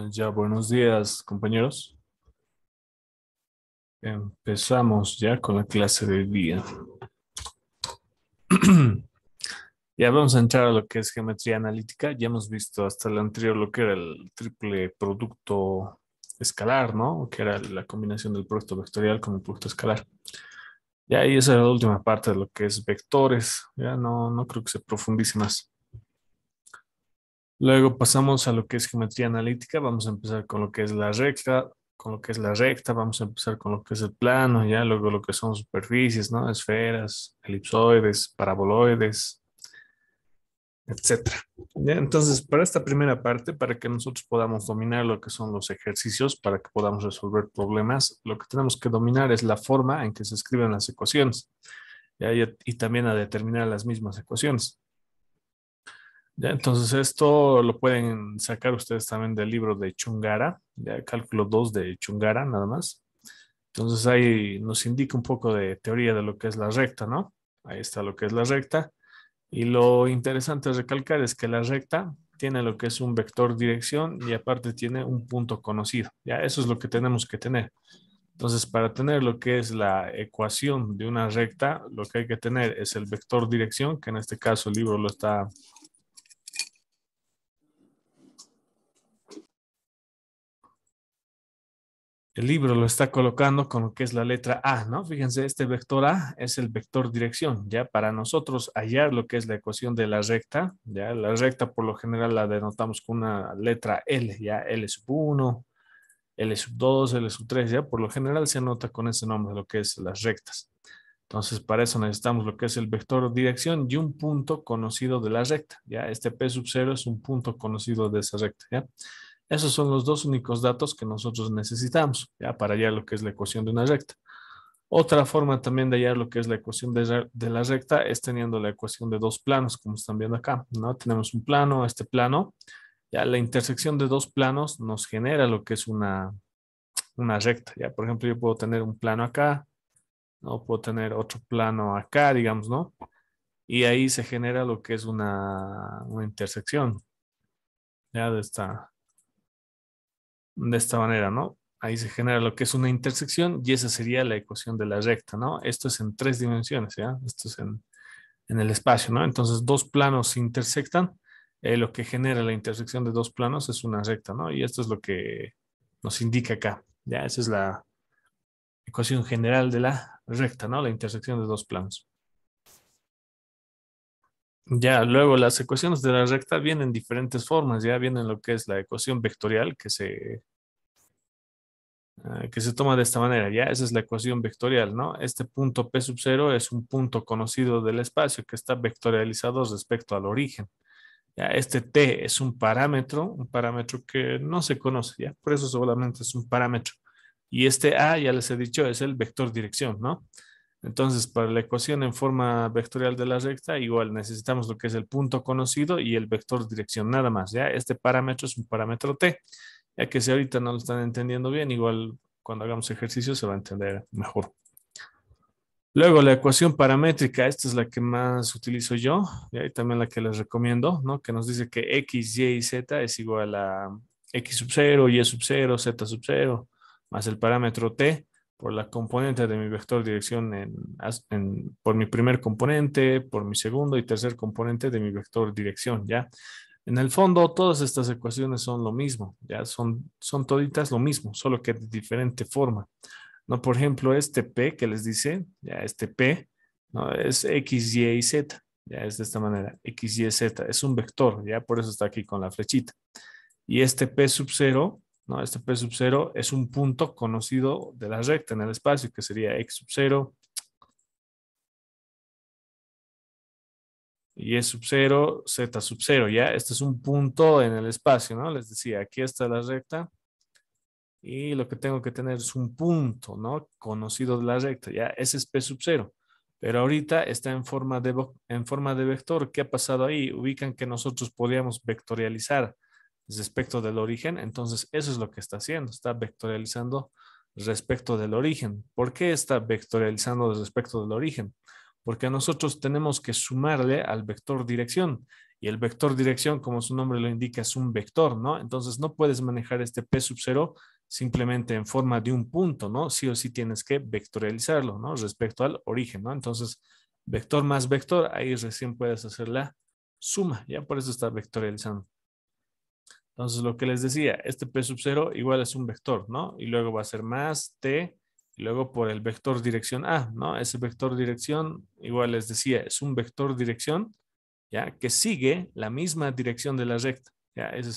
Ya, buenos días, compañeros. Empezamos ya con la clase de hoy día. Ya vamos a entrar a lo que es geometría analítica. Ya hemos visto hasta el anterior lo que era el triple producto escalar, ¿no? Que era la combinación del producto vectorial con el producto escalar. Ya ahí esa es la última parte de lo que es vectores. Ya no creo que se profundice más. Luego pasamos a lo que es geometría analítica. Vamos a empezar con lo que es la recta, vamos a empezar con lo que es el plano, ya luego lo que son superficies, ¿no? Esferas, elipsoides, paraboloides, etcétera. Ya, entonces, para esta primera parte, para que nosotros podamos dominar lo que son los ejercicios, para que podamos resolver problemas, lo que tenemos que dominar es la forma en que se escriben las ecuaciones, ya, y también a determinar las mismas ecuaciones. Ya, entonces esto lo pueden sacar ustedes también del libro de Chungara, ya cálculo 2 de Chungara, nada más. Entonces ahí nos indica un poco de teoría de lo que es la recta, ¿no? Ahí está lo que es la recta. Y lo interesante de recalcar es que la recta tiene lo que es un vector dirección y aparte tiene un punto conocido. Ya, eso es lo que tenemos que tener. Entonces, para tener lo que es la ecuación de una recta, lo que hay que tener es el vector dirección, que en este caso el libro lo está El libro lo está colocando con lo que es la letra A, ¿no? Fíjense, este vector A es el vector dirección, ¿ya? Para nosotros hallar lo que es la ecuación de la recta, ¿ya? La recta por lo general la denotamos con una letra L, ¿ya? L sub 1, L sub 2, L sub 3, ¿ya? Por lo general se anota con ese nombre lo que es las rectas. Entonces, para eso necesitamos lo que es el vector dirección y un punto conocido de la recta, ¿ya? Este P sub 0 es un punto conocido de esa recta, ¿ya? Esos son los dos únicos datos que nosotros necesitamos, ¿ya? Para hallar lo que es la ecuación de una recta. Otra forma también de hallar lo que es la ecuación de la recta es teniendo la ecuación de dos planos, como están viendo acá, ¿no? Tenemos un plano, este plano, ya la intersección de dos planos nos genera lo que es una recta, ¿ya? Por ejemplo, yo puedo tener un plano acá, ¿no? Puedo tener otro plano acá, digamos, ¿no? Y ahí se genera lo que es una intersección, ¿ya? De esta manera, ¿no? Ahí se genera lo que es una intersección y esa sería la ecuación de la recta, ¿no? Esto es en tres dimensiones, ¿ya? Esto es en el espacio, ¿no? Entonces, dos planos se intersectan, lo que genera la intersección de dos planos es una recta, ¿no? Y esto es lo que nos indica acá, ¿ya? Esa es la ecuación general de la recta, ¿no? La intersección de dos planos. Ya, luego las ecuaciones de la recta vienen en diferentes formas, ya vienen lo que es la ecuación vectorial que se toma de esta manera, ya, esa es la ecuación vectorial, ¿no? Este punto P sub 0 es un punto conocido del espacio que está vectorializado respecto al origen. Ya, este T es un parámetro que no se conoce, ya, por eso solamente es un parámetro. Y este A, ya les he dicho, es el vector dirección, ¿no? Entonces, para la ecuación en forma vectorial de la recta, igual necesitamos lo que es el punto conocido y el vector dirección, nada más, ¿ya? Este parámetro es un parámetro T, ya que si ahorita no lo están entendiendo bien, igual cuando hagamos ejercicio se va a entender mejor. Luego, la ecuación paramétrica, esta es la que más utilizo yo, y también la que les recomiendo, ¿no? Que nos dice que x, y y z es igual a x sub 0, y sub 0, z sub 0, más el parámetro t por la componente de mi vector dirección por mi primer componente, por mi segundo y tercer componente de mi vector dirección, ¿ya? En el fondo, todas estas ecuaciones son lo mismo, ¿ya? Son toditas lo mismo, solo que de diferente forma. ¿No? Por ejemplo, este P que les dice, ya este P, ¿no? Es X, Y y Z, ya es de esta manera, X, Y, Z, es un vector, ya por eso está aquí con la flechita. Y este P sub 0, ¿no? Este P sub 0 es un punto conocido de la recta en el espacio, que sería X sub 0, Y sub 0, Z sub 0, ya, este es un punto en el espacio, ¿no? Les decía, aquí está la recta, y lo que tengo que tener es un punto, ¿no? Conocido de la recta, ya, ese es P sub 0. Pero ahorita está en forma de vector. ¿Qué ha pasado ahí? Ubican que nosotros podíamos vectorializar respecto del origen. Entonces, eso es lo que está haciendo. Está vectorializando respecto del origen. ¿Por qué está vectorializando respecto del origen? porque nosotros tenemos que sumarle al vector dirección. Y el vector dirección, como su nombre lo indica, es un vector, ¿no? Entonces no puedes manejar este P sub 0 simplemente en forma de un punto, ¿no? Sí o sí tienes que vectorializarlo, ¿no? Respecto al origen, ¿no? Entonces, vector más vector, ahí recién puedes hacer la suma, ya por eso está vectorializando. Entonces, lo que les decía, este P sub 0 igual es un vector, ¿no? Y luego va a ser más T, y luego por el vector dirección A, ¿no? Ese vector dirección, igual les decía, es un vector dirección, ¿ya? Que sigue la misma dirección de la recta, ¿ya? Ese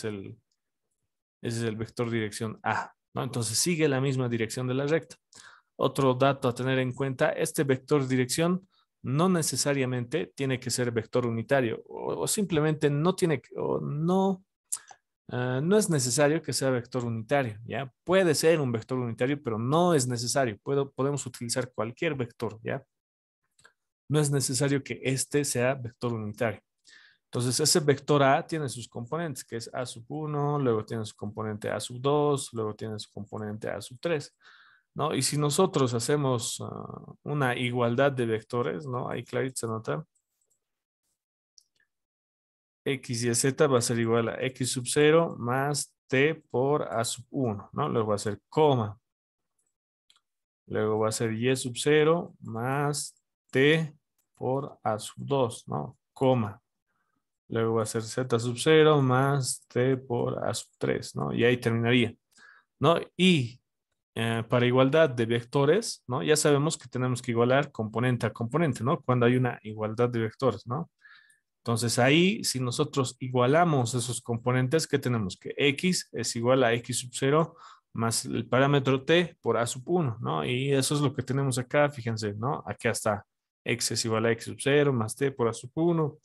es el vector dirección A, ¿no? Entonces, sigue la misma dirección de la recta. Otro dato a tener en cuenta, este vector dirección no necesariamente tiene que ser vector unitario, o simplemente no tiene, o no no es necesario que sea vector unitario, ¿ya? Puede ser un vector unitario, pero no es necesario. Podemos utilizar cualquier vector, ¿ya? No es necesario que este sea vector unitario. Entonces, ese vector A tiene sus componentes, que es A sub 1, luego tiene su componente A sub 2, luego tiene su componente A sub 3, ¿no? Y si nosotros hacemos una igualdad de vectores, ¿no? Ahí clarito se nota. X y Z va a ser igual a X sub 0 más T por A sub 1, ¿no? Luego va a ser coma. Luego va a ser Y sub 0 más T por A sub 2, ¿no? Coma. Luego va a ser Z sub 0 más T por A sub 3, ¿no? Y ahí terminaría, ¿no? Y para igualdad de vectores, ¿no? Ya sabemos que tenemos que igualar componente a componente, ¿no? Cuando hay una igualdad de vectores, ¿no? Entonces ahí, si nosotros igualamos esos componentes, ¿qué tenemos? Que X es igual a X sub 0 más el parámetro T por A sub 1, ¿no? Y eso es lo que tenemos acá, fíjense, ¿no? Acá está X es igual a X sub 0 más T por A sub 1,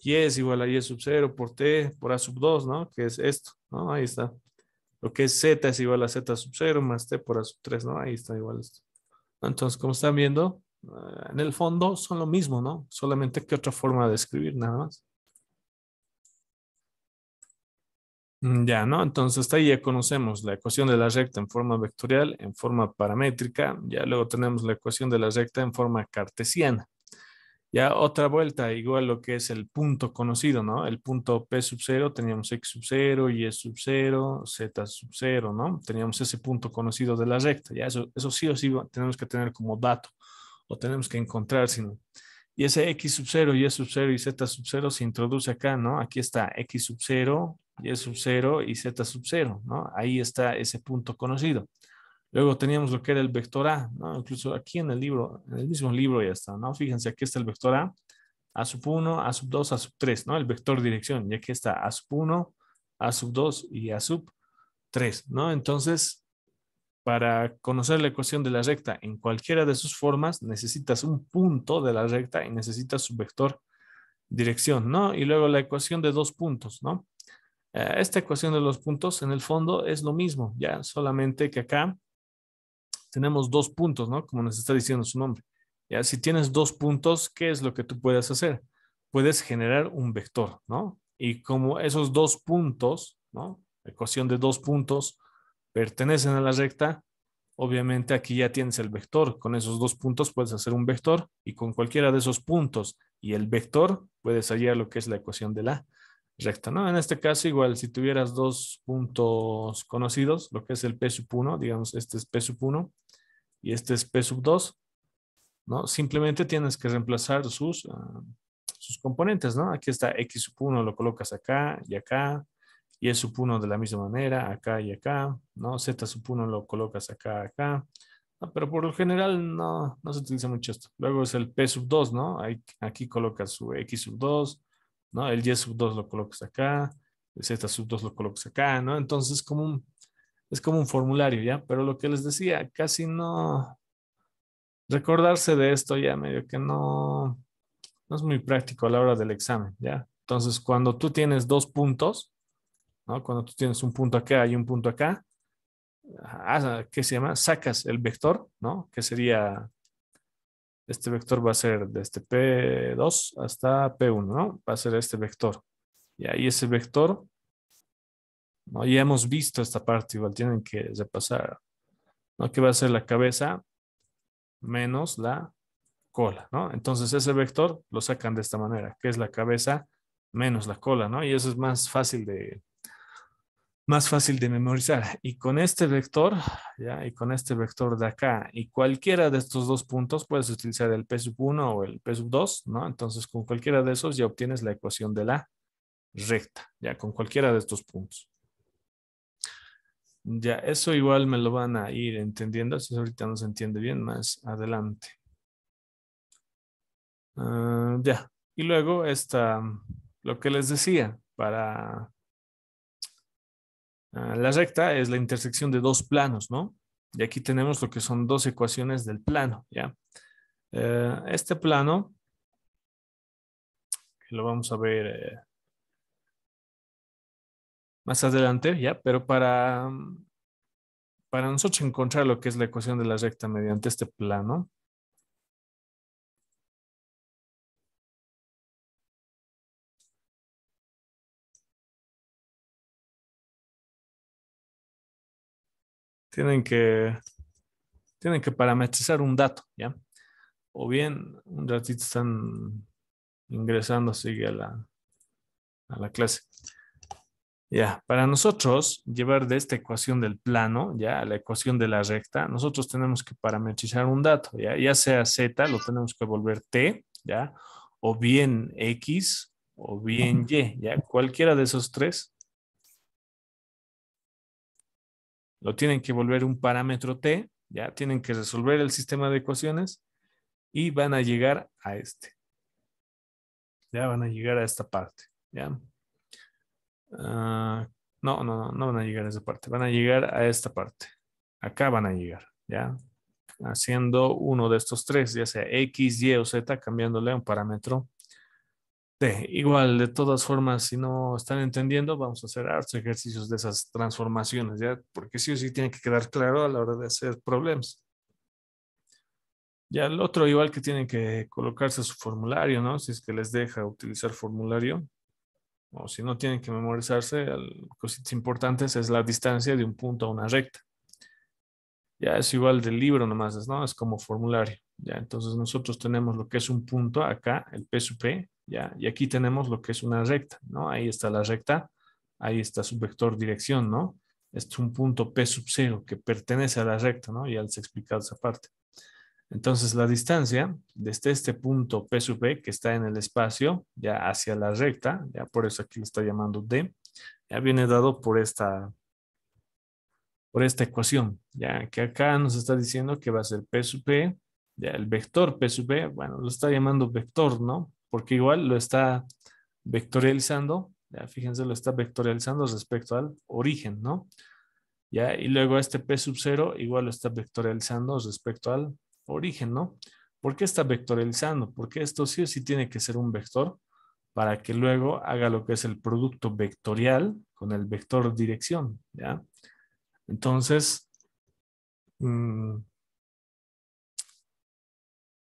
Y es igual a Y sub 0 por T por A sub 2, ¿no? Que es esto, ¿no? Ahí está. Lo que es Z es igual a Z sub 0 más T por A sub 3, ¿no? Ahí está igual esto. Entonces, como están viendo, en el fondo son lo mismo, ¿no? Solamente que otra forma de escribir, nada más. Ya, ¿no? Entonces, hasta ahí ya conocemos la ecuación de la recta en forma vectorial, en forma paramétrica. Ya luego tenemos la ecuación de la recta en forma cartesiana. Ya otra vuelta, igual lo que es el punto conocido, ¿no? El punto P sub 0, teníamos X sub 0, Y sub 0, Z sub 0, ¿no? Teníamos ese punto conocido de la recta. Ya eso sí o sí tenemos que tener como dato o tenemos que encontrar, sino. Y ese X sub 0, Y sub 0 y Z sub 0 se introduce acá, ¿no? Aquí está X sub 0, Y sub 0 y Z sub 0, ¿no? Ahí está ese punto conocido. Luego teníamos lo que era el vector A, ¿no? Incluso aquí en el libro, en el mismo libro ya está, ¿no? Fíjense, aquí está el vector A sub 1, A sub 2, A sub 3, ¿no? El vector dirección. Y aquí está A sub 1, A sub 2 y A sub 3, ¿no? Entonces, para conocer la ecuación de la recta en cualquiera de sus formas, necesitas un punto de la recta y necesitas su vector dirección, ¿no? Y luego la ecuación de dos puntos, ¿no? Esta ecuación de los puntos en el fondo es lo mismo, ya solamente que acá tenemos dos puntos, ¿no? Como nos está diciendo su nombre. Ya, si tienes dos puntos, ¿qué es lo que tú puedes hacer? Puedes generar un vector, ¿no? Y como esos dos puntos, ¿no? Ecuación de dos puntos pertenecen a la recta, obviamente aquí ya tienes el vector. Con esos dos puntos puedes hacer un vector y con cualquiera de esos puntos y el vector puedes hallar lo que es la ecuación de la recta, ¿no? En este caso, igual, si tuvieras dos puntos conocidos, lo que es el P sub 1, digamos, este es P sub 1 y este es P sub 2, ¿no? Simplemente tienes que reemplazar sus componentes, ¿no? Aquí está X sub 1, lo colocas acá y acá, Y sub 1 de la misma manera, acá y acá, ¿no? Z sub 1 lo colocas acá, acá, ¿no? Pero por lo general no se utiliza mucho esto. Luego es el P sub 2, ¿no? Aquí colocas su X sub 2, ¿no? El Y sub 2 lo colocas acá, el Z sub 2 lo colocas acá, ¿no? Entonces es como un formulario, ¿ya? Pero lo que les decía, casi no, recordarse de esto ya medio que no es muy práctico a la hora del examen, ¿ya? Entonces, cuando tú tienes dos puntos, ¿no? Cuando tú tienes un punto acá y un punto acá, ¿qué se llama? Sacas el vector, ¿no? Que sería, este vector va a ser desde P2 hasta P1, ¿no? Va a ser este vector. Y ahí ese vector, ¿no? Ya hemos visto esta parte, igual tienen que repasar, ¿no? Que va a ser la cabeza menos la cola, ¿no? Entonces ese vector lo sacan de esta manera, que es la cabeza menos la cola, ¿no? Y eso es más fácil de memorizar. Y con este vector, ¿ya? Y con este vector de acá, y cualquiera de estos dos puntos, puedes utilizar el P sub 1 o el P sub 2, ¿no? Entonces, con cualquiera de esos ya obtienes la ecuación de la recta, ¿ya? Con cualquiera de estos puntos. Ya, eso igual me lo van a ir entendiendo, si ahorita no se entiende bien, más adelante. Ya, y luego lo que les decía, para la recta es la intersección de dos planos, ¿no? Y aquí tenemos lo que son dos ecuaciones del plano, ¿ya? Este plano, que lo vamos a ver más adelante, ¿ya? Pero para nosotros encontrar lo que es la ecuación de la recta mediante este plano, tienen que, tienen que parametrizar un dato, ¿ya? O bien, un ratito están ingresando, sigue a la clase. Ya, para nosotros llevar de esta ecuación del plano, ya, a la ecuación de la recta, nosotros tenemos que parametrizar un dato, ya sea z, lo tenemos que volver t, ya, o bien x, o bien y, ya, cualquiera de esos tres lo tienen que volver un parámetro t, ya, tienen que resolver el sistema de ecuaciones y van a llegar a ya, van a llegar a esta parte, ya. Ah, no van a llegar a esa parte, van a llegar a esta parte. Acá van a llegar, ¿ya? Haciendo uno de estos tres, ya sea X, Y o Z, cambiándole a un parámetro T. Igual, de todas formas, si no están entendiendo, vamos a hacer hartos ejercicios de esas transformaciones, ¿ya? Porque sí o sí tiene que quedar claro a la hora de hacer problemas. Ya el otro, igual que tienen que colocarse su formulario, ¿no? Si es que les deja utilizar formulario, o si no tienen que memorizarse, cositas importantes es la distancia de un punto a una recta. Ya es igual del libro nomás, ¿no? Es como formulario. Ya, entonces nosotros tenemos lo que es un punto acá, el P sub P, ya, y aquí tenemos lo que es una recta, ¿no? Ahí está la recta, ahí está su vector dirección, ¿no? Este es un punto P sub 0 que pertenece a la recta, ¿no? Ya les he explicado esa parte. Entonces la distancia desde este punto P sub P que está en el espacio, ya hacia la recta, ya por eso aquí lo está llamando D, ya viene dado por esta ecuación, ya que acá nos está diciendo que va a ser P sub P, ya el vector P sub P, bueno, lo está llamando vector, ¿no? Porque igual lo está vectorializando, ya fíjense, lo está vectorializando respecto al origen, ¿no? Ya, y luego este P sub 0 igual lo está vectorializando respecto al origen, ¿no? ¿Por qué está vectorializando? Porque esto sí o sí tiene que ser un vector para que luego haga lo que es el producto vectorial con el vector dirección, ¿ya? Entonces, mm,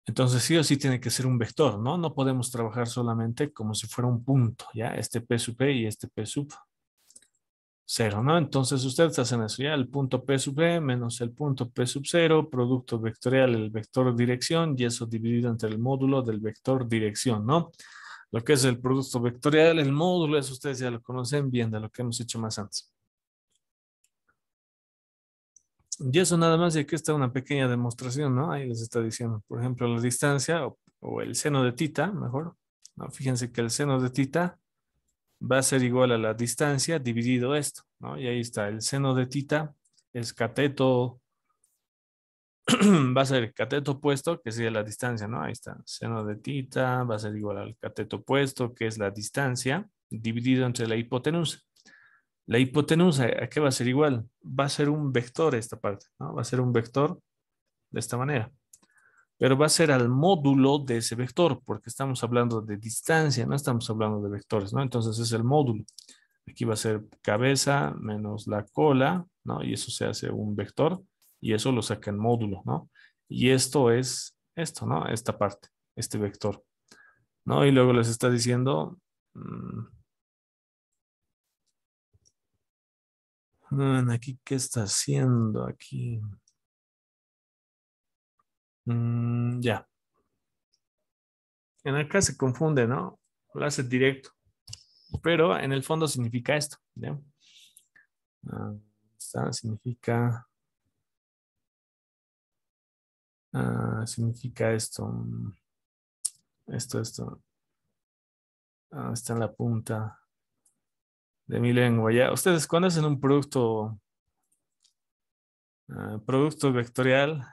entonces sí o sí tiene que ser un vector, ¿no? No podemos trabajar solamente como si fuera un punto, ¿ya? Este P sub P y este P sub 0, ¿no? Entonces ustedes hacen eso, ¿ya? El punto P sub P menos el punto P sub 0, producto vectorial, el vector dirección, y eso dividido entre el módulo del vector dirección, ¿no? Lo que es el producto vectorial, el módulo, eso ustedes ya lo conocen bien de lo que hemos hecho más antes. Y eso nada más, y aquí está una pequeña demostración, ¿no? Ahí les está diciendo, por ejemplo, la distancia o el seno de tita, mejor, ¿no? Fíjense que el seno de tita va a ser igual a la distancia dividido esto, ¿no? Y ahí está, el seno de tita es cateto, va a ser cateto opuesto, que sería la distancia, ¿no? Ahí está, seno de tita va a ser igual al cateto opuesto, que es la distancia, dividido entre la hipotenusa. La hipotenusa, ¿a qué va a ser igual? Va a ser un vector esta parte, ¿no? Va a ser un vector de esta manera. Pero va a ser al módulo de ese vector, porque estamos hablando de distancia, no estamos hablando de vectores, ¿no? Entonces es el módulo. Aquí va a ser cabeza menos la cola, ¿no? Y eso se hace un vector y eso lo saca en módulo, ¿no? Y esto es esto, ¿no? Esta parte, este vector, ¿no? Y luego les está diciendo, aquí, ¿qué está haciendo aquí? Ya. En acá se confunde, ¿no? Lo hace directo, pero en el fondo significa esto, ¿ya? Ah, significa, significa esto, esto, está en la punta de mi lengua, ¿ya? Ustedes cuando hacen un producto vectorial,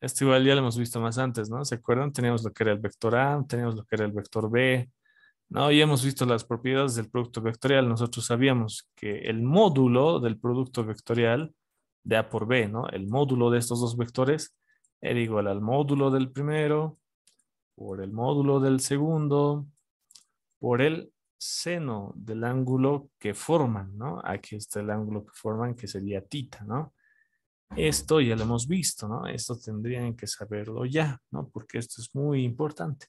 esto igual ya lo hemos visto más antes, ¿no? ¿Se acuerdan? Teníamos lo que era el vector A, teníamos lo que era el vector B, ¿no? Y hemos visto las propiedades del producto vectorial. Nosotros sabíamos que el módulo del producto vectorial de A por B, ¿no? El módulo de estos dos vectores era igual al módulo del primero por el módulo del segundo por el seno del ángulo que forman, ¿no? Aquí está el ángulo que forman, que sería tita, ¿no? Esto ya lo hemos visto, ¿no? Esto tendrían que saberlo ya, ¿no? Porque esto es muy importante.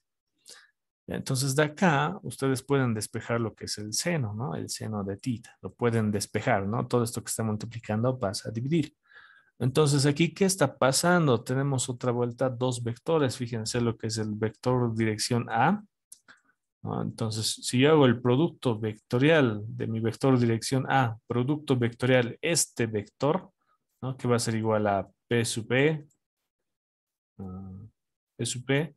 Entonces de acá ustedes pueden despejar lo que es el seno, ¿no? El seno de tita. Lo pueden despejar, ¿no? Todo esto que está multiplicando pasa a dividir. Entonces aquí, ¿qué está pasando? Tenemos otra vuelta, dos vectores. Fíjense lo que es el vector dirección A, ¿no? Entonces, si yo hago el producto vectorial de mi vector dirección A, producto vectorial este vector, ¿no? Que va a ser igual a P sub P, P sub P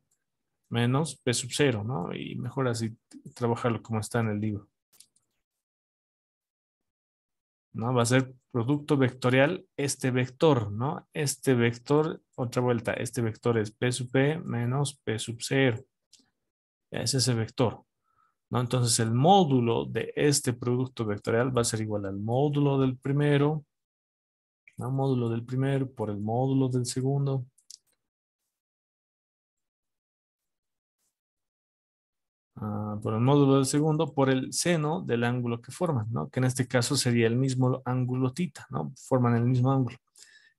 menos P sub 0, ¿no? Y mejor así trabajarlo como está en el libro, ¿no? Va a ser producto vectorial este vector, ¿no? Este vector, otra vuelta, este vector es P sub P menos P sub 0. Ya es ese vector, ¿no? Entonces el módulo de este producto vectorial va a ser igual al módulo del primero, ¿no? Módulo del primero por el módulo del segundo. Por el módulo del segundo por el seno del ángulo que forman, ¿no? Que en este caso sería el mismo ángulo tita, ¿no? Forman el mismo ángulo.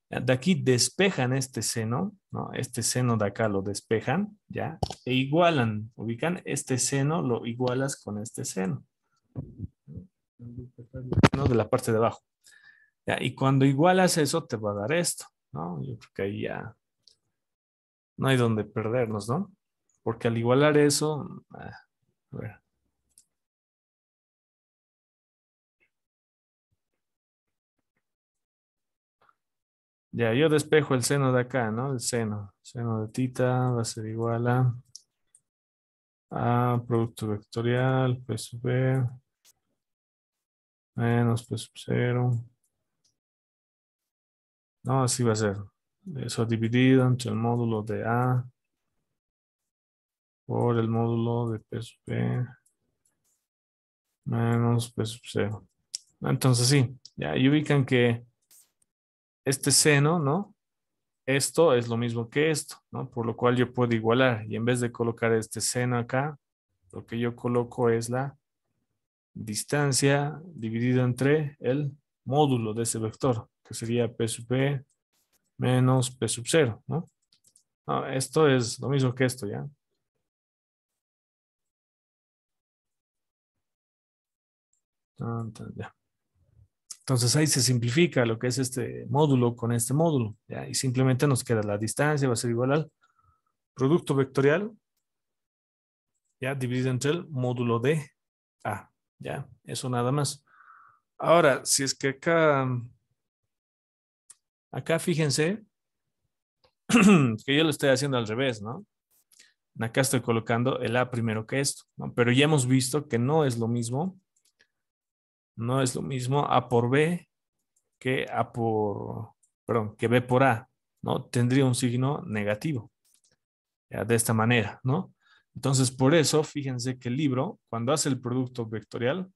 De aquí despejan este seno, ¿no? Este seno de acá lo despejan, ¿ya? E igualan, ubican este seno, lo igualas con este seno, ¿no? De la parte de abajo. ¿Ya? Y cuando igualas eso, te va a dar esto, ¿no? Yo creo que ahí ya no hay donde perdernos, ¿no? Porque al igualar eso, a ver, ya yo despejo el seno de acá, ¿no? El seno de tita va a ser igual a producto vectorial, P sub B, menos P sub 0. No, así va a ser. Eso dividido entre el módulo de A por el módulo de P sub B menos P sub 0. Entonces sí, ya y ubican que este seno, ¿no? Esto es lo mismo que esto, ¿no? Por lo cual yo puedo igualar y en vez de colocar este seno acá, lo que yo coloco es la distancia dividido entre el módulo de ese vector, que sería P sub P menos P sub 0, ¿no? No, esto es lo mismo que esto, ¿ya? Ya. Entonces ahí se simplifica lo que es este módulo con este módulo, ¿ya? Y simplemente nos queda la distancia, va a ser igual al producto vectorial, ¿ya? Dividido entre el módulo de A, ¿ya? Eso nada más. Ahora, si es que acá fíjense que yo lo estoy haciendo al revés, ¿no? Acá estoy colocando el A primero que esto, ¿no? Pero ya hemos visto que no es lo mismo, no es lo mismo A por B que perdón, que B por A, ¿no? Tendría un signo negativo, ya, de esta manera, ¿no? Entonces, por eso, fíjense que el libro, cuando hace el producto vectorial,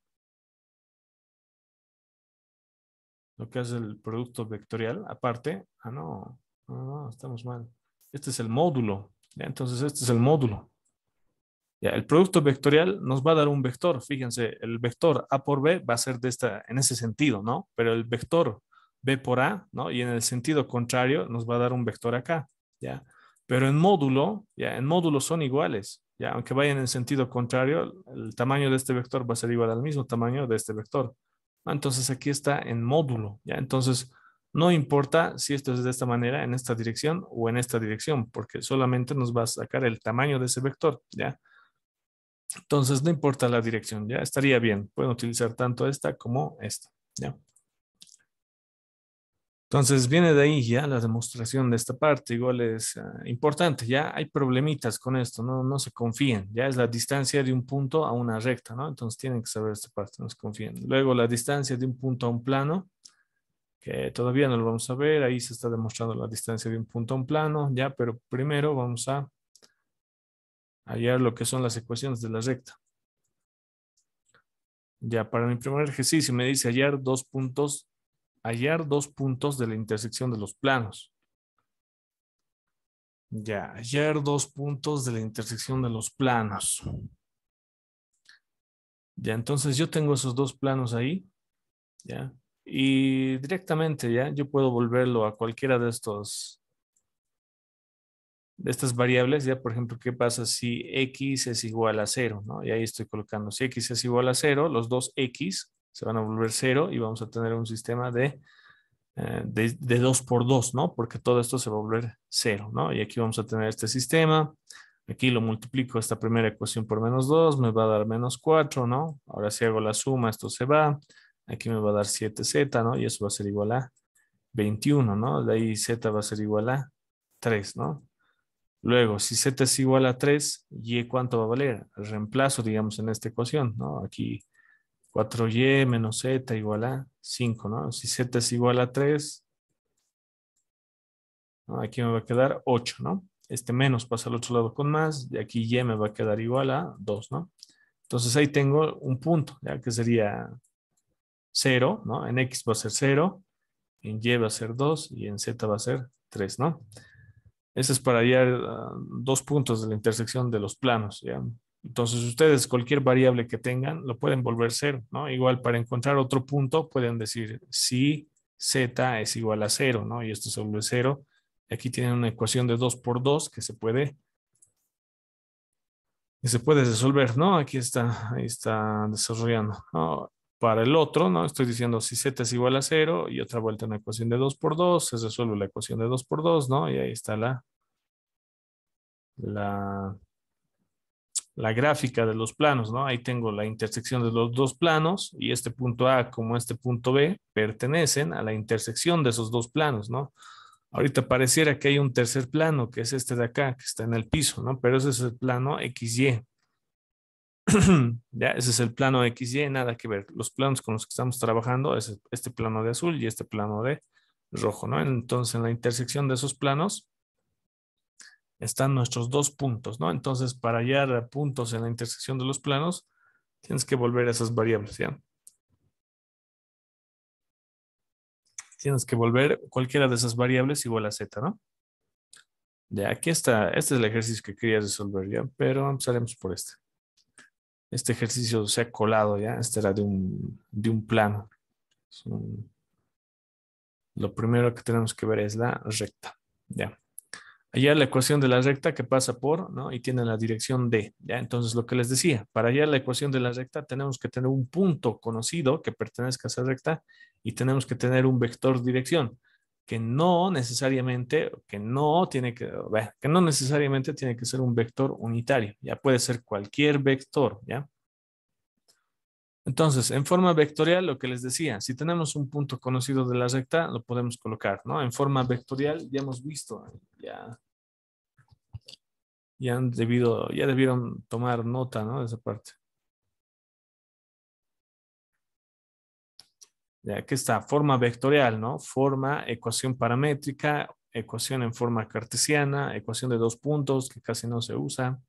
lo que hace el producto vectorial, aparte, no, estamos mal. Este es el módulo, ¿ya? Entonces, este es el módulo. Ya, el producto vectorial nos va a dar un vector. Fíjense, el vector A por B va a ser en ese sentido, ¿no? Pero el vector B por A, ¿no? Y en el sentido contrario nos va a dar un vector acá, ¿ya? Pero en módulo, ya, en módulo son iguales, ¿ya? Aunque vayan en sentido contrario, el tamaño de este vector va a ser igual al mismo tamaño de este vector. Entonces aquí está en módulo, ¿ya? Entonces no importa si esto es de esta manera, en esta dirección o en esta dirección, porque solamente nos va a sacar el tamaño de ese vector, ¿ya? Entonces, no importa la dirección, ya estaría bien. Pueden utilizar tanto esta como esta, ya. Entonces, viene de ahí ya la demostración de esta parte. Igual es importante, ya hay problemitas con esto, no se confíen. Ya es la distancia de un punto a una recta, ¿no? Entonces, tienen que saber esta parte, no se confíen. Luego, la distancia de un punto a un plano, que todavía no lo vamos a ver. Ahí se está demostrando la distancia de un punto a un plano, ya, pero primero vamos a hallar lo que son las ecuaciones de la recta. Ya, para mi primer ejercicio me dice hallar dos puntos de la intersección de los planos. Ya, hallar dos puntos de la intersección de los planos. Ya, entonces yo tengo esos dos planos ahí, ya, y directamente, ya, yo puedo volverlo a cualquiera de estas variables, ya, por ejemplo, ¿qué pasa si x es igual a cero, ¿no? Y ahí estoy colocando, si x es igual a cero, los dos x se van a volver cero y vamos a tener un sistema de 2 por 2, ¿no? Porque todo esto se va a volver cero, ¿no? Y aquí vamos a tener este sistema. Aquí lo multiplico esta primera ecuación por menos 2, me va a dar menos 4, ¿no? Ahora si hago la suma, esto se va. Aquí me va a dar 7z, ¿no? Y eso va a ser igual a 21, ¿no? De ahí z va a ser igual a 3, ¿no? Luego, si z es igual a 3, y ¿cuánto va a valer? Reemplazo, digamos, en esta ecuación, ¿no? Aquí 4y menos z igual a 5, ¿no? Si z es igual a 3, ¿no? Aquí me va a quedar 8, ¿no? Este menos pasa al otro lado con más, de aquí y me va a quedar igual a 2, ¿no? Entonces ahí tengo un punto, ya que sería 0, ¿no? En x va a ser 0, en y va a ser 2 y en z va a ser 3, ¿no? Ese es para hallar dos puntos de la intersección de los planos, ¿ya? Entonces ustedes cualquier variable que tengan lo pueden volver cero, ¿no? Igual para encontrar otro punto pueden decir si z es igual a 0, ¿no? Y esto se vuelve 0. Aquí tienen una ecuación de 2 por 2 que se puede resolver, ¿no? Aquí está, ahí está desarrollando, ¿no? Para el otro, ¿no? Estoy diciendo si z es igual a 0 y otra vuelta una ecuación de 2 por 2, se resuelve la ecuación de 2 por 2, ¿no? Y ahí está la, la gráfica de los planos, ¿no? Ahí tengo la intersección de los dos planos y este punto A como este punto B pertenecen a la intersección de esos dos planos, ¿no? Ahorita pareciera que hay un tercer plano, que es este de acá, que está en el piso, ¿no? Pero ese es el plano XY. Ya, ese es el plano XY, nada que ver. Los planos con los que estamos trabajando es este plano de azul y este plano de rojo, ¿no? Entonces, en la intersección de esos planos están nuestros dos puntos, ¿no? Entonces, para hallar puntos en la intersección de los planos, tienes que volver a esas variables, ¿ya? Tienes que volver cualquiera de esas variables igual a z, ¿no? Ya, aquí está. Este es el ejercicio que quería resolver, ¿ya? Pero empezaremos por este. Este ejercicio se ha colado, ¿ya? Este era de un plano. Es Lo primero que tenemos que ver es la recta, ¿ya? Hallar la ecuación de la recta que pasa por, ¿no? Y tiene la dirección D, ¿ya? Entonces, lo que les decía, para hallar la ecuación de la recta tenemos que tener un punto conocido que pertenezca a esa recta y tenemos que tener un vector dirección que no necesariamente tiene que ser un vector unitario, ya puede ser cualquier vector, ¿ya? Entonces, en forma vectorial, lo que les decía, si tenemos un punto conocido de la recta, lo podemos colocar, ¿no? En forma vectorial, ya hemos visto, ya debieron tomar nota, ¿no? De esa parte. Ya aquí está, forma vectorial, ¿no? Forma, ecuación paramétrica, ecuación en forma cartesiana, ecuación de dos puntos que casi no se usa,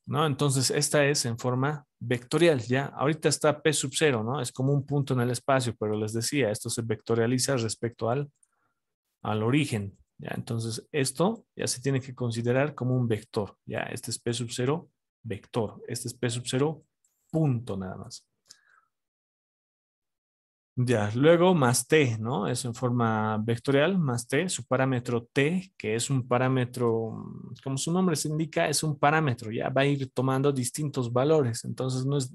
¿no? Entonces, esta es en forma vectorial, ¿ya? Ahorita está P sub 0, ¿no? Es como un punto en el espacio, pero les decía, esto se vectorializa respecto al origen, ¿ya? Entonces, esto ya se tiene que considerar como un vector, ¿ya? Este es P sub 0 vector, este es P sub 0 punto nada más. Ya, luego más t, ¿no? Es en forma vectorial, más t, su parámetro t, que es un parámetro, como su nombre se indica, es un parámetro, ya va a ir tomando distintos valores, entonces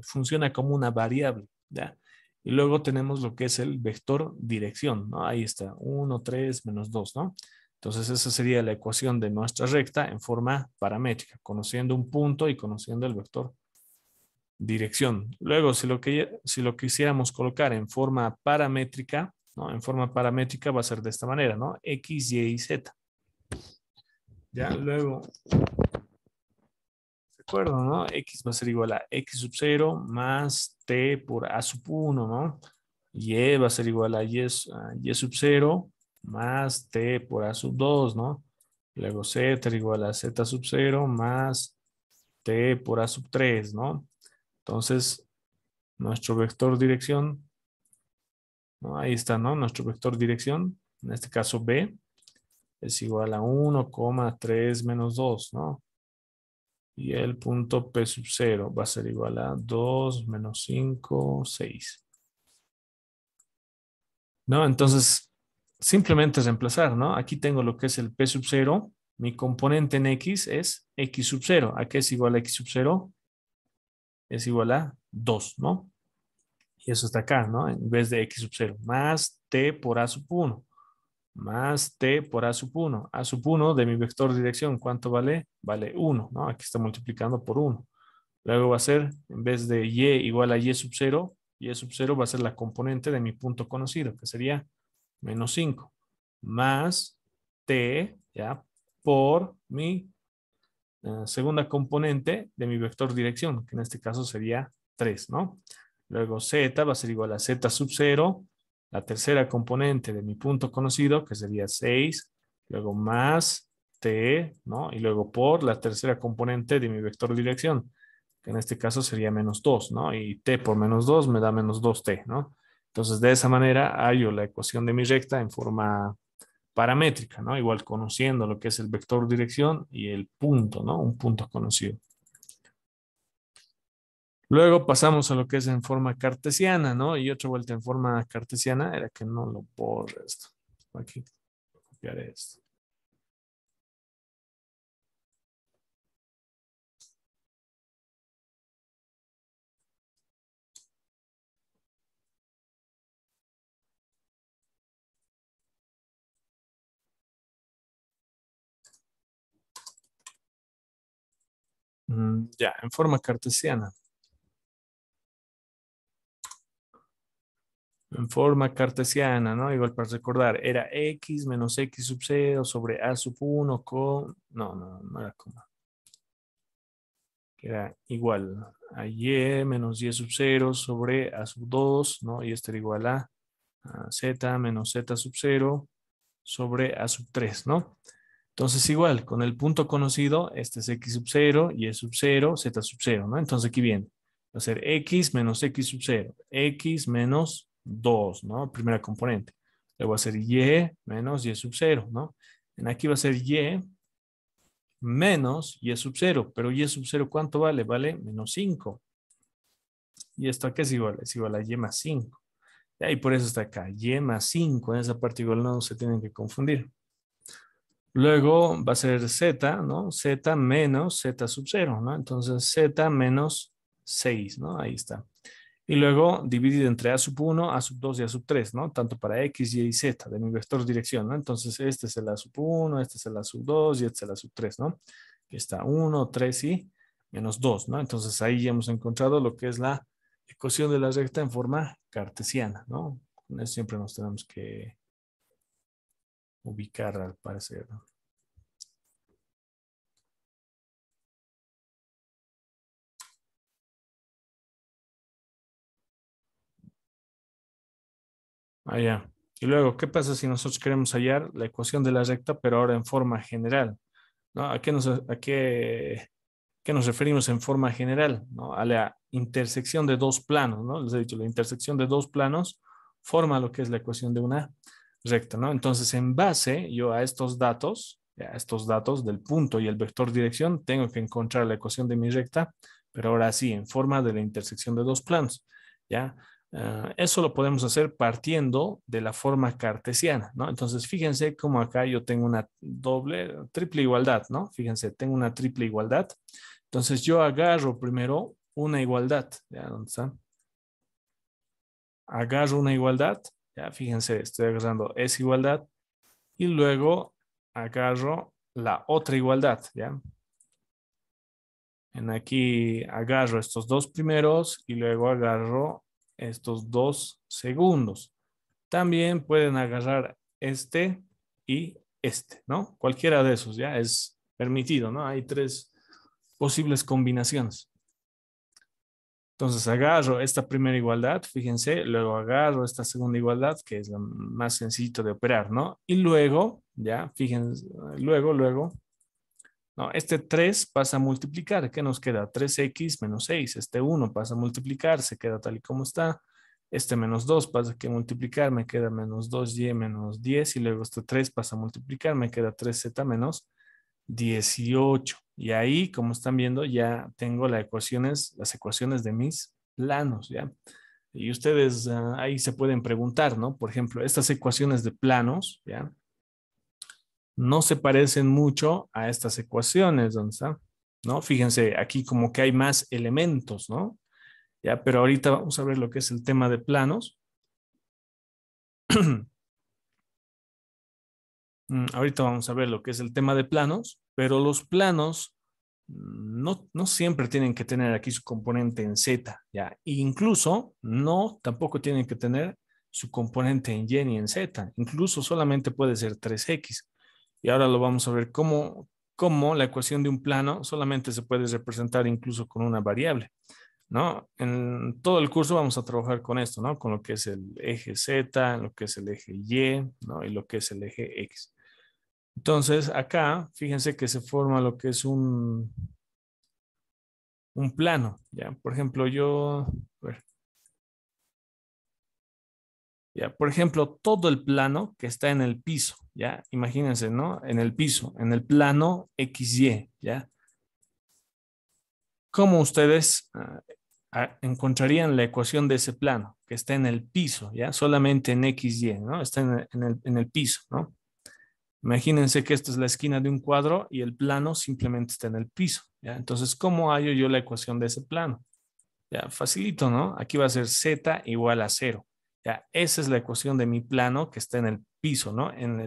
funciona como una variable, ¿ya? Y luego tenemos lo que es el vector dirección, ¿no? Ahí está, 1, 3, menos 2, ¿no? Entonces esa sería la ecuación de nuestra recta en forma paramétrica, conociendo un punto y conociendo el vector dirección. Luego, si lo quisiéramos colocar en forma paramétrica, ¿no? En forma paramétrica va a ser de esta manera, ¿no? X, Y y Z. Ya, luego, ¿de acuerdo, no? X va a ser igual a X sub 0 más T por A sub 1, ¿no? Y va a ser igual a Y sub 0 más T por A sub 2, ¿no? Luego Z igual a Z sub 0 más T por A sub 3, ¿no? Entonces, nuestro vector dirección, ¿no? Ahí está, ¿no? Nuestro vector dirección, en este caso B, es igual a 1,3 menos 2, ¿no? Y el punto P sub 0 va a ser igual a 2 menos 5, 6. ¿No? Entonces, simplemente reemplazar, ¿no? Aquí tengo lo que es el P sub 0. Mi componente en X es X sub 0. ¿A qué es igual a X sub 0? Es igual a 2, ¿no? Y eso está acá, ¿no? En vez de X sub 0. Más T por A sub 1. Más T por A sub 1. A sub 1 de mi vector dirección, ¿cuánto vale? Vale 1, ¿no? Aquí está multiplicando por 1. Luego va a ser, en vez de Y igual a Y sub 0, Y sub 0 va a ser la componente de mi punto conocido, que sería menos 5, más T, ¿ya? Por mi segunda componente de mi vector dirección, que en este caso sería 3, ¿no? Luego Z va a ser igual a Z sub 0, la tercera componente de mi punto conocido, que sería 6, luego más T, ¿no? Y luego por la tercera componente de mi vector dirección, que en este caso sería menos 2, ¿no? Y T por menos 2 me da menos 2T, ¿no? Entonces, de esa manera hallo la ecuación de mi recta en forma paramétrica, ¿no? Igual conociendo lo que es el vector dirección y el punto, ¿no? Un punto conocido. Luego pasamos a lo que es en forma cartesiana, ¿no? Y otra vuelta en forma cartesiana era que no lo borre esto. Aquí copiaré esto. Ya, en forma cartesiana. En forma cartesiana, ¿no? Igual para recordar, era x menos x sub 0 sobre a sub 1 con... No era coma. Que era igual a y menos y sub 0 sobre a sub 2, ¿no? Y esto era igual a z menos z sub 0 sobre a sub 3, ¿no? Entonces igual, con el punto conocido, este es x sub 0, y sub 0, z sub 0, ¿no? Entonces aquí viene, va a ser x menos x sub 0, x menos 2, ¿no? Primera componente. Luego va a ser y menos y sub 0, ¿no? En aquí va a ser y menos y sub 0, pero y sub 0, ¿cuánto vale? Vale menos 5. ¿Y esto a qué es igual? Es igual a y más 5. Y por eso está acá, y más 5, en esa parte igual no se tienen que confundir. Luego va a ser z, ¿no? Z menos z sub 0, ¿no? Entonces z menos 6, ¿no? Ahí está. Y luego dividido entre a sub 1, a sub 2 y a sub 3, ¿no? Tanto para x, y z de mi vector dirección, ¿no? Entonces este es el a sub 1, este es el a sub 2 y este es el a sub 3, ¿no? Aquí está 1, 3 y menos 2, ¿no? Entonces ahí ya hemos encontrado lo que es la ecuación de la recta en forma cartesiana, ¿no? Con eso siempre nos tenemos que ubicar al parecer, ¿no? Ah, ya. Y luego, ¿qué pasa si nosotros queremos hallar la ecuación de la recta, pero ahora en forma general? ¿No? ¿Qué nos referimos en forma general? ¿No? A la intersección de dos planos, ¿no? Les he dicho, la intersección de dos planos forma lo que es la ecuación de una recta, ¿no? Entonces, en base yo a estos datos, a estos datos del punto y el vector dirección, tengo que encontrar la ecuación de mi recta, pero ahora sí, en forma de la intersección de dos planos, ¿ya? Eso lo podemos hacer partiendo de la forma cartesiana, ¿no? Entonces, fíjense cómo acá yo tengo una triple igualdad, ¿no? Fíjense, tengo una triple igualdad. Entonces, yo agarro primero una igualdad, ¿ya? ¿Dónde está? Agarro una igualdad, ya, fíjense, estoy agarrando esa igualdad y luego agarro la otra igualdad, ¿ya? En aquí agarro estos dos primeros y luego agarro estos dos segundos. También pueden agarrar este y este, ¿no? Cualquiera de esos, ¿ya? Es permitido, ¿no? Hay tres posibles combinaciones. Entonces agarro esta primera igualdad, fíjense, luego agarro esta segunda igualdad, que es la más sencilla de operar, ¿no? Y luego, ya, fíjense, luego, no, este 3 pasa a multiplicar, ¿qué nos queda? 3x menos 6, este 1 pasa a multiplicar, se queda tal y como está. Este menos 2 pasa a multiplicar, me queda menos 2y menos 10, y luego este 3 pasa a multiplicar, me queda 3z menos 18. Y ahí, como están viendo, ya tengo las ecuaciones de mis planos, ¿ya? Y ustedes ahí se pueden preguntar, ¿no? Por ejemplo, estas ecuaciones de planos, ¿ya? No se parecen mucho a estas ecuaciones, ¿dónde está? ¿No? Fíjense, aquí como que hay más elementos, ¿no? Ya, pero ahorita vamos a ver lo que es el tema de planos. Ahorita vamos a ver lo que es el tema de planos, pero los planos no siempre tienen que tener aquí su componente en Z, ¿ya? E incluso no, tampoco tienen que tener su componente en Y ni en Z. Incluso solamente puede ser 3x. Y ahora lo vamos a ver cómo la ecuación de un plano solamente se puede representar incluso con una variable, ¿no? En todo el curso vamos a trabajar con esto, ¿no? Con lo que es el eje Z, lo que es el eje Y, ¿no? Y lo que es el eje X. Entonces, acá, fíjense que se forma lo que es un plano, ¿ya? Por ejemplo, a ver, ya, por ejemplo, todo el plano que está en el piso, ¿ya? Imagínense, ¿no? En el piso, en el plano XY, ¿ya? ¿Cómo ustedes encontrarían la ecuación de ese plano que está en el piso, ¿ya? Solamente en XY, ¿no? Está en el piso, ¿no? Imagínense que esta es la esquina de un cuadro y el plano simplemente está en el piso, ¿ya? Entonces, ¿cómo hallo yo la ecuación de ese plano? Ya, facilito, ¿no? Aquí va a ser z igual a 0. Ya, esa es la ecuación de mi plano que está en el piso, ¿no? En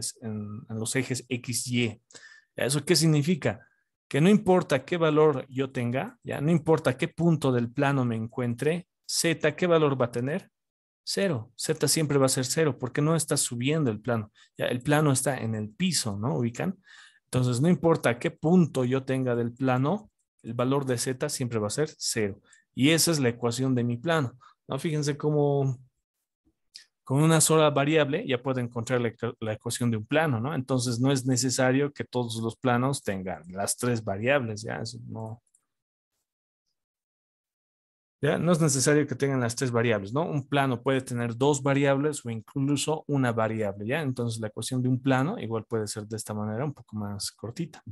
los ejes X, Y. ¿Ya? ¿Eso qué significa? Que no importa qué valor yo tenga, ya, no importa qué punto del plano me encuentre, z, ¿qué valor va a tener? Cero. Z siempre va a ser cero porque no está subiendo el plano. Ya, el plano está en el piso, ¿no? ¿Ubican? Entonces, no importa qué punto yo tenga del plano, el valor de z siempre va a ser cero. Y esa es la ecuación de mi plano, ¿no? Fíjense cómo con una sola variable ya puedo encontrar la ecuación de un plano, ¿no? Entonces, no es necesario que todos los planos tengan las tres variables, ¿ya? Eso no, ¿ya? No es necesario que tengan las tres variables, ¿no? Un plano puede tener dos variables o incluso una variable, ¿ya? Entonces la ecuación de un plano igual puede ser de esta manera, un poco más cortita.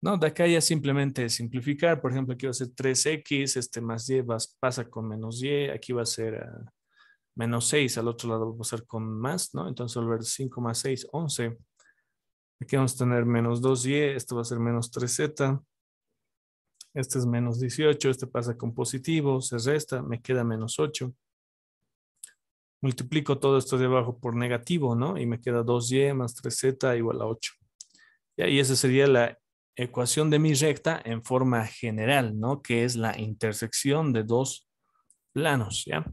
No, de acá ya simplemente simplificar. Por ejemplo, aquí va a ser 3x, este más y pasa con menos y, aquí va a ser menos 6, al otro lado va a ser con más, ¿no? Entonces al ver 5 más 6, 11. Aquí vamos a tener menos 2y, esto va a ser menos 3z. Este es menos 18, este pasa con positivo, se resta, me queda menos 8. Multiplico todo esto de abajo por negativo, ¿no? Y me queda 2y más 3z igual a 8. ¿Ya? Y esa sería la ecuación de mi recta en forma general, ¿no? Que es la intersección de dos planos, ¿ya?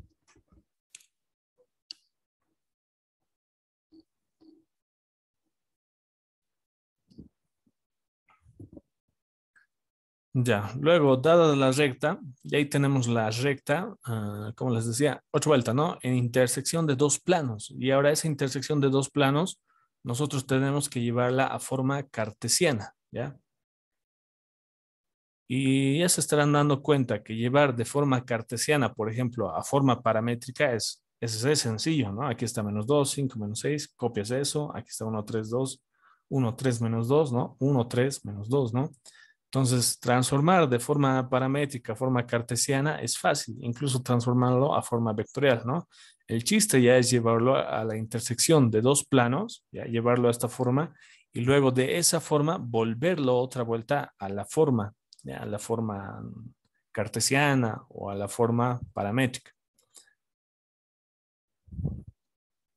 Ya, luego, dada la recta, y ahí tenemos la recta, como les decía, otra vuelta, ¿no? En intersección de dos planos. Y ahora esa intersección de dos planos, nosotros tenemos que llevarla a forma cartesiana, ¿ya? Y ya se estarán dando cuenta que llevar de forma cartesiana, por ejemplo, a forma paramétrica es sencillo, ¿no? Aquí está menos 2, 5 menos 6, copias eso, aquí está 1, 3, 2, 1, 3 menos 2, ¿no? 1, 3 menos 2, ¿no? Entonces, transformar de forma paramétrica a forma cartesiana es fácil, incluso transformarlo a forma vectorial, ¿no? El chiste ya es llevarlo a la intersección de dos planos, ya llevarlo a esta forma y luego de esa forma volverlo otra vuelta a la forma, ya, a la forma cartesiana o a la forma paramétrica.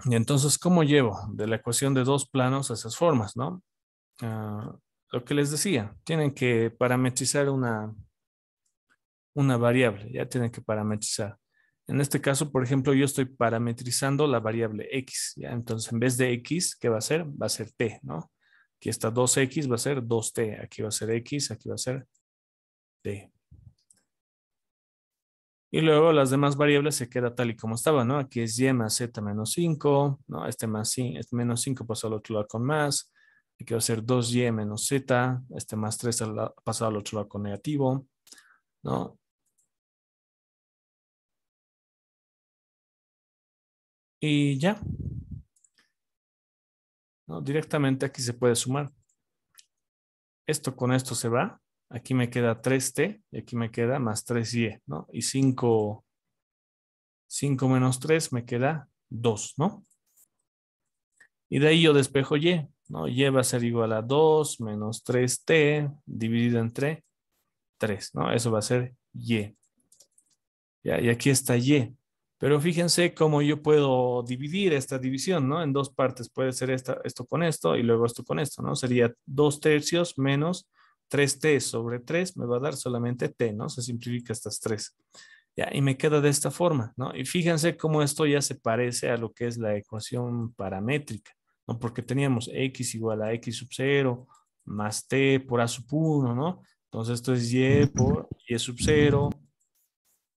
Y entonces, ¿cómo llevo de la ecuación de dos planos a esas formas, no? Ah, lo que les decía, tienen que parametrizar una variable, ya tienen que parametrizar. En este caso, por ejemplo, yo estoy parametrizando la variable x, ¿ya? Entonces, en vez de x, ¿qué va a ser? Va a ser t, ¿no? Aquí está 2x, va a ser 2t, aquí va a ser x, aquí va a ser t. Y luego las demás variables se queda tal y como estaba, ¿no? Aquí es y más z menos 5, ¿no? Este menos 5 pasa al otro lado con más. Aquí va a ser 2y menos z, este más 3 pasa al otro lado con negativo, ¿no? Y ya, ¿no? Directamente aquí se puede sumar. Esto con esto se va. Aquí me queda 3t y aquí me queda más 3y, ¿no? Y 5 menos 3 me queda 2, ¿no? Y de ahí yo despejo y, ¿no? Y va a ser igual a 2 menos 3t dividido entre 3, ¿no? Eso va a ser y. ¿Ya? Y aquí está y. Pero fíjense cómo yo puedo dividir esta división, ¿no? En dos partes. Puede ser esto con esto y luego esto con esto, ¿no? Sería 2 tercios menos 3t sobre 3 me va a dar solamente t, ¿no? Se simplifica estas 3. Ya, y me queda de esta forma, ¿no? Y fíjense cómo esto ya se parece a lo que es la ecuación paramétrica, ¿no? Porque teníamos x igual a x sub 0 más t por a sub 1, ¿no? Entonces esto es y por y sub 0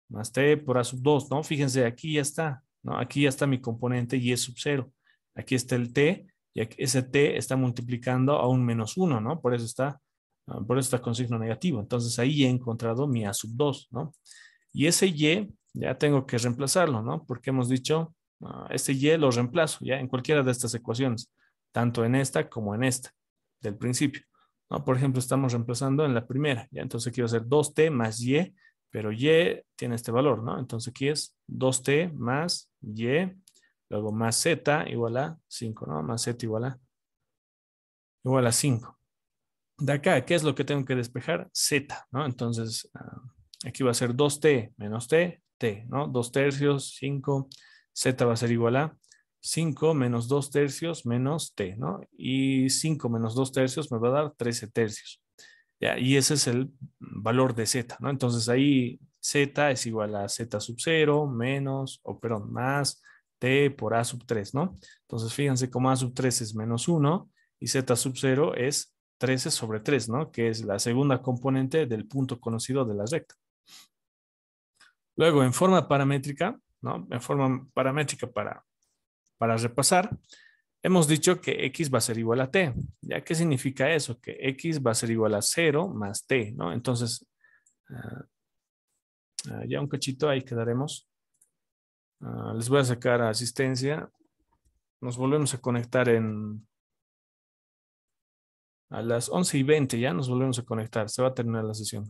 más t por a sub 2, ¿no? Fíjense, aquí ya está, ¿no? Aquí ya está mi componente y sub 0. Aquí está el t y ese t está multiplicando a un menos 1, ¿no? Por eso está con signo negativo. Entonces ahí he encontrado mi a sub 2, ¿no? Y ese y ya tengo que reemplazarlo, ¿no? Porque hemos dicho, este y lo reemplazo ya en cualquiera de estas ecuaciones, tanto en esta como en esta del principio, ¿no? Por ejemplo, estamos reemplazando en la primera, ya entonces aquí va a ser 2t más y, pero y tiene este valor, ¿no? Entonces aquí es 2t más y, luego más z igual a 5, ¿no? Más z igual a 5. De acá, ¿qué es lo que tengo que despejar? Z, ¿no? Entonces, aquí va a ser 2t menos t, ¿no? 2 tercios, 5, z va a ser igual a 5 menos 2 tercios menos t, ¿no? Y 5 menos 2 tercios me va a dar 13 tercios. Ya, y ese es el valor de z, ¿no? Entonces ahí z es igual a z sub 0 menos, o perdón, más t por a sub 3, ¿no? Entonces fíjense cómo a sub 3 es menos 1 y z sub 0 es 13 sobre 3, ¿no? Que es la segunda componente del punto conocido de la recta. Luego, en forma paramétrica, ¿no? En forma paramétrica para repasar, hemos dicho que x va a ser igual a t. ¿Ya qué significa eso? Que x va a ser igual a 0 más t, ¿no? Entonces, uh, ya un cachito, ahí quedaremos. Les voy a sacar asistencia. Nos volvemos a conectar a las 11:20, ya nos volvemos a conectar. Se va a terminar la sesión.